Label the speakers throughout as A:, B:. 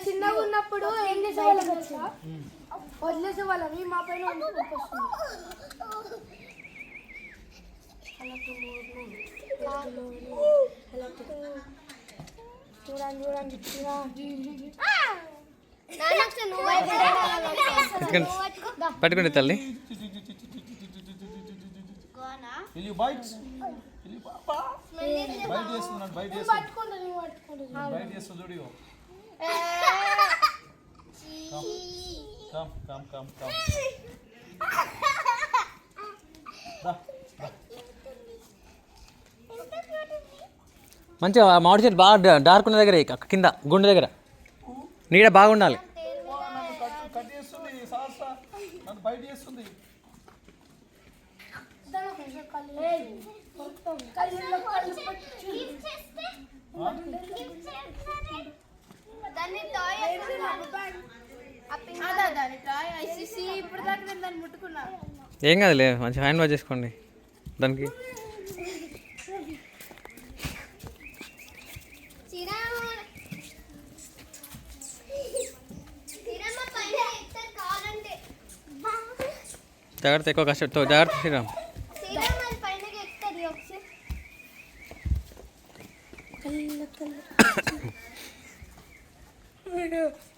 A: చిన్నగా ఉన్నప్పుడు ఏం చేసేవాళ్ళం వదిలేసే వాళ్ళవి మా పైన చూడండి
B: పట్టుకోండి తల్లి. మంచిగా మామిడి చెట్టు బాగా డార్క్ ఉన్న దగ్గర కింద గుండె దగ్గర నీడ బాగుండాలి. ఏం కాదులే, మంచి హ్యాండ్ వాష్ చేసుకోండి దానికి. జాగ్రత్త, ఎక్కువ కష్టంతో జాగ్రత్త శ్రీరామ్.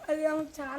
A: అది చాలా